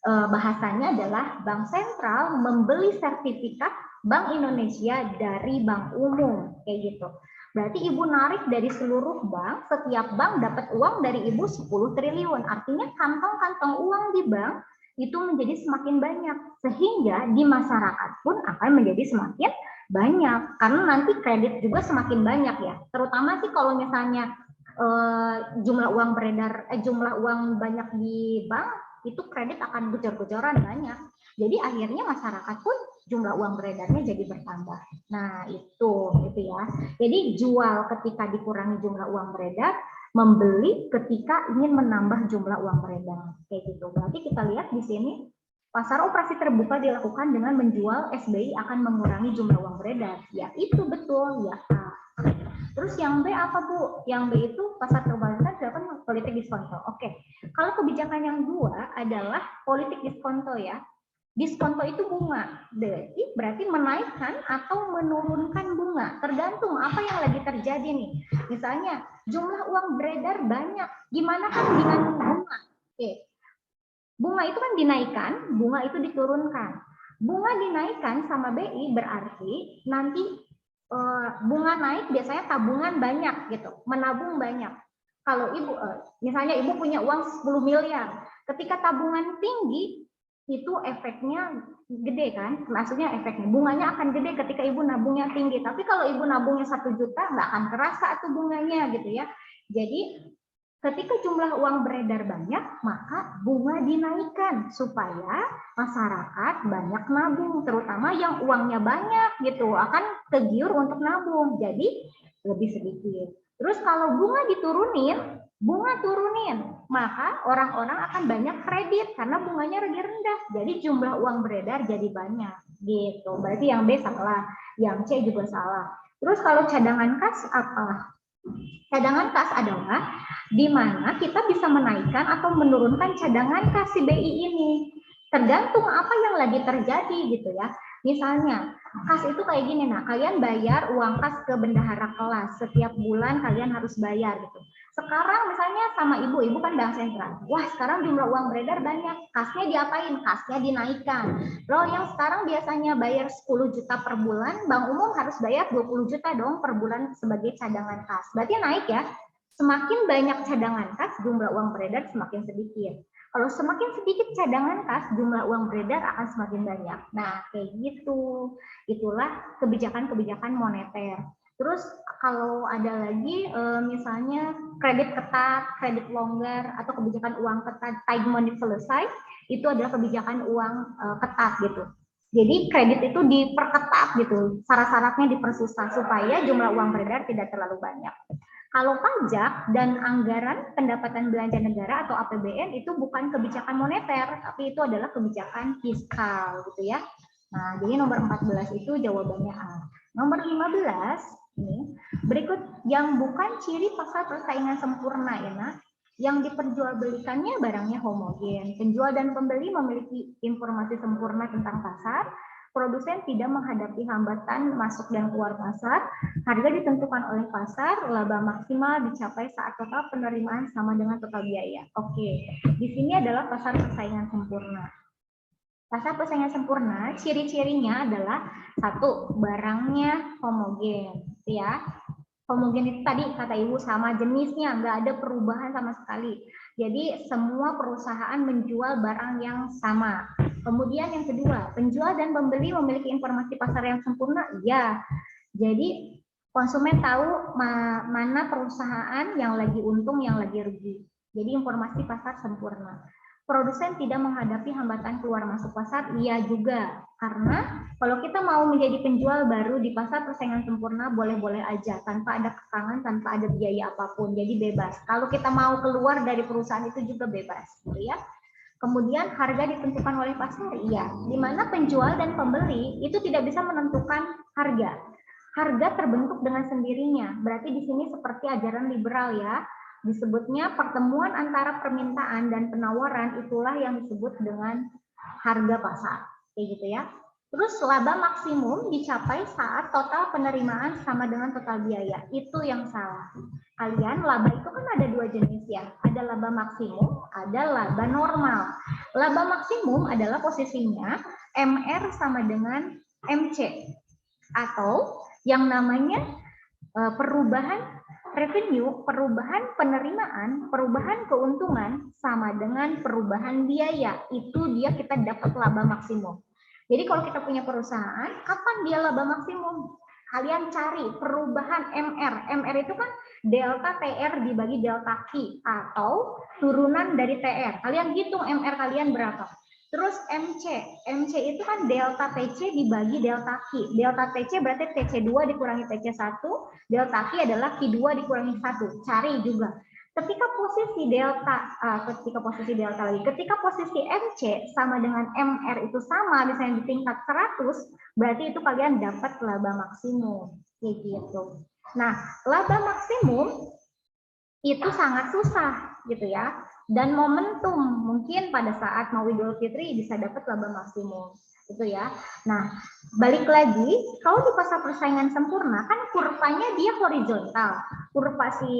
S1: bahasanya adalah bank sentral membeli sertifikat Bank Indonesia dari bank umum, kayak gitu. Berarti ibu narik dari seluruh bank, setiap bank dapat uang dari ibu 10 triliun. Artinya kantong-kantong uang di bank itu menjadi semakin banyak, sehingga di masyarakat pun akan menjadi semakin banyak, karena nanti kredit juga semakin banyak ya. Terutama sih kalau misalnya jumlah uang beredar, jumlah uang banyak di bank, itu kredit akan gocor-gocoran banyak. Jadi akhirnya masyarakat pun jumlah uang beredarnya jadi bertambah. Nah itu ya. Jadi jual ketika dikurangi jumlah uang beredar, membeli ketika ingin menambah jumlah uang beredar. Kayak gitu. Berarti kita lihat di sini, pasar operasi terbuka dilakukan dengan menjual SBI akan mengurangi jumlah uang beredar. Ya itu betul ya. Terus yang B apa Bu? Yang B itu pasar terbuka dilakukan politik diskonto. Oke. Kalau kebijakan yang dua adalah politik diskonto ya. Diskonto itu bunga, berarti menaikkan atau menurunkan bunga, tergantung apa yang lagi terjadi nih. Misalnya jumlah uang beredar banyak, gimana kan dengan bunga? Oke. Bunga itu kan dinaikkan, bunga itu diturunkan. Bunga dinaikkan sama BI berarti nanti bunga naik biasanya tabungan banyak gitu, menabung banyak. Kalau ibu, misalnya ibu punya uang 10 miliar, ketika tabungan tinggi, itu efeknya gede kan, maksudnya efeknya bunganya akan gede ketika ibu nabungnya tinggi. Tapi kalau ibu nabungnya 1 juta, nggak akan kerasa tuh bunganya gitu ya. Jadi ketika jumlah uang beredar banyak, maka bunga dinaikkan supaya masyarakat banyak nabung, terutama yang uangnya banyak gitu, akan kegiur untuk nabung, jadi lebih sedikit. Terus kalau bunga diturunin, bunga turunin, maka orang-orang akan banyak kredit karena bunganya lagi rendah, jadi jumlah uang beredar jadi banyak gitu. Berarti yang B salah, yang C juga salah. Terus kalau cadangan kas apa? Cadangan kas adalah di mana kita bisa menaikkan atau menurunkan cadangan kas si BI ini. Tergantung apa yang lagi terjadi gitu ya. Misalnya, kas itu kayak gini, nah kalian bayar uang kas ke bendahara kelas, setiap bulan kalian harus bayar gitu. Sekarang misalnya sama ibu kan bank sentral, wah sekarang jumlah uang beredar banyak, kasnya diapain? Kasnya dinaikkan. Loh yang sekarang biasanya bayar 10 juta per bulan, bank umum harus bayar 20 juta dong per bulan sebagai cadangan kas. Berarti naik ya, semakin banyak cadangan kas, jumlah uang beredar semakin sedikit. Kalau semakin sedikit cadangan kas, jumlah uang beredar akan semakin banyak. Nah, kayak gitu. Itulah kebijakan-kebijakan moneter. Terus kalau ada lagi misalnya kredit ketat, kredit longgar, atau kebijakan uang ketat, tight money selesai, itu adalah kebijakan uang ketat gitu. Jadi kredit itu diperketat gitu, syarat-syaratnya dipersusah supaya jumlah uang beredar tidak terlalu banyak. Kalau pajak dan anggaran pendapatan belanja negara atau APBN itu bukan kebijakan moneter, tapi itu adalah kebijakan fiskal gitu ya. Nah, jadi nomor 14 itu jawabannya A. Nomor 15 ini berikut yang bukan ciri pasar persaingan sempurna ya, Nak. Yang diperjualbelikannya barangnya homogen. Penjual dan pembeli memiliki informasi sempurna tentang pasar. Produsen tidak menghadapi hambatan masuk dan keluar pasar. Harga ditentukan oleh pasar, laba maksimal dicapai saat total penerimaan sama dengan total biaya. Oke, di sini adalah pasar persaingan sempurna. Pasar persaingan sempurna, ciri-cirinya adalah satu, barangnya homogen, ya. Homogen itu tadi kata Ibu sama jenisnya, nggak ada perubahan sama sekali. Jadi semua perusahaan menjual barang yang sama. Kemudian yang kedua, penjual dan pembeli memiliki informasi pasar yang sempurna, ya. Jadi konsumen tahu mana perusahaan yang lagi untung, yang lagi rugi. Jadi informasi pasar sempurna. Produsen tidak menghadapi hambatan keluar masuk pasar, iya juga. Karena kalau kita mau menjadi penjual baru di pasar persaingan sempurna, boleh-boleh aja, tanpa ada kekangan, tanpa ada biaya apapun. Jadi bebas. Kalau kita mau keluar dari perusahaan itu juga bebas, ya. Kemudian harga ditentukan oleh pasar, iya. Di mana penjual dan pembeli itu tidak bisa menentukan harga. Harga terbentuk dengan sendirinya. Berarti di sini seperti ajaran liberal, ya. Disebutnya pertemuan antara permintaan dan penawaran, itulah yang disebut dengan harga pasar. Kayak gitu ya. Terus laba maksimum dicapai saat total penerimaan sama dengan total biaya. Itu yang salah. Kalian laba itu kan ada dua jenis ya. Ada laba maksimum, ada laba normal. Laba maksimum adalah posisinya MR sama dengan MC. Atau yang namanya perubahan revenue, perubahan penerimaan, perubahan keuntungan sama dengan perubahan biaya. Itu dia kita dapat laba maksimum. Jadi kalau kita punya perusahaan, kapan dia laba maksimum? Kalian cari perubahan MR. MR itu kan delta TR dibagi delta Q atau turunan dari TR. Kalian hitung MR kalian berapa. Terus MC itu kan delta TC dibagi delta Q. Delta TC berarti TC2 dikurangi TC1, delta Q adalah Q2 dikurangi 1. Cari juga. Ketika posisi posisi MC sama dengan MR itu sama, misalnya di tingkat 100, berarti itu kalian dapat laba maksimum. Kayak gitu. Nah, laba maksimum itu sangat susah gitu ya. Dan momentum, mungkin pada saat mau Idul Fitri bisa dapat laba maksimum itu ya. Nah, balik lagi, kalau di pasar persaingan sempurna kan kurvanya dia horizontal. Kurva si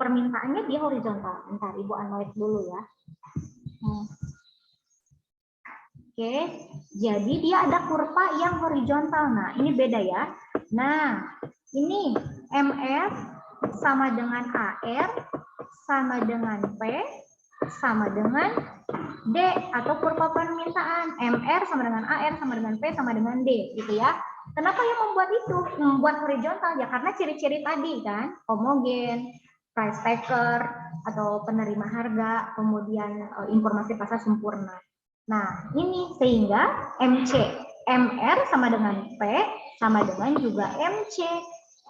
S1: permintaannya dia horizontal. Bentar, Ibu analyze dulu ya. Oke, jadi dia ada kurva yang horizontal. Nah, ini beda ya. Nah, ini MF sama dengan AR sama dengan P sama dengan D atau kurva permintaan. MR sama dengan AR sama dengan P sama dengan D gitu ya. Kenapa yang membuat itu? Membuat horizontal ya karena ciri-ciri tadi kan, homogen, price taker atau penerima harga, kemudian informasi pasar sempurna. Nah, ini sehingga MC, MR sama dengan P sama dengan juga MC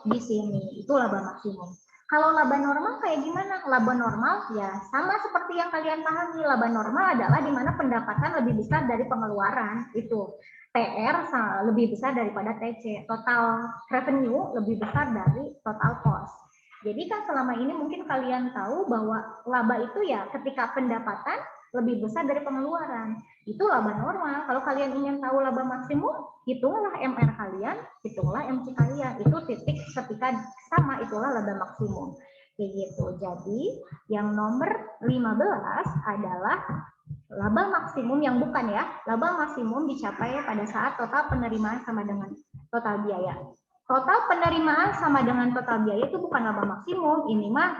S1: di sini. Itu laba maksimum. Kalau laba normal kayak gimana? Laba normal ya sama seperti yang kalian pahami. Laba normal adalah di mana pendapatan lebih besar dari pengeluaran. Itu TR lebih besar daripada TC. Total revenue lebih besar dari total cost. Jadi kan selama ini mungkin kalian tahu bahwa laba itu ya ketika pendapatan lebih besar dari pengeluaran. Itu laba normal. Kalau kalian ingin tahu laba maksimum, hitunglah MR kalian, hitunglah MC kalian. Itu titik ketika sama, itulah laba maksimum. Kayak gitu. Jadi yang nomor 15 adalah laba maksimum yang bukan ya. Laba maksimum dicapai pada saat total penerimaan sama dengan total biaya. Total penerimaan sama dengan total biaya itu bukan laba maksimum, ini mah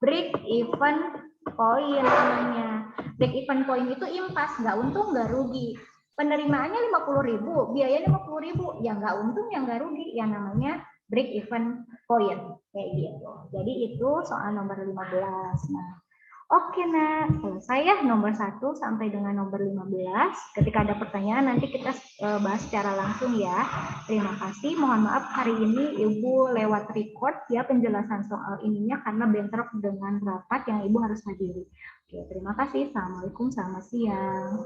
S1: break even point namanya. Break even point itu impas, nggak untung nggak rugi. Penerimaannya 50.000, biayanya 50.000, ya nggak untung ya nggak rugi, yang namanya break even point kayak gitu. Jadi itu soal nomor 15. Nah, oke, nah, selesai ya nomor 1 sampai dengan nomor 15. Ketika ada pertanyaan nanti kita bahas secara langsung ya. Terima kasih. Mohon maaf hari ini Ibu lewat record ya penjelasan soal ininya karena bentrok dengan rapat yang Ibu harus hadiri. Oke, terima kasih. Assalamualaikum, selamat siang.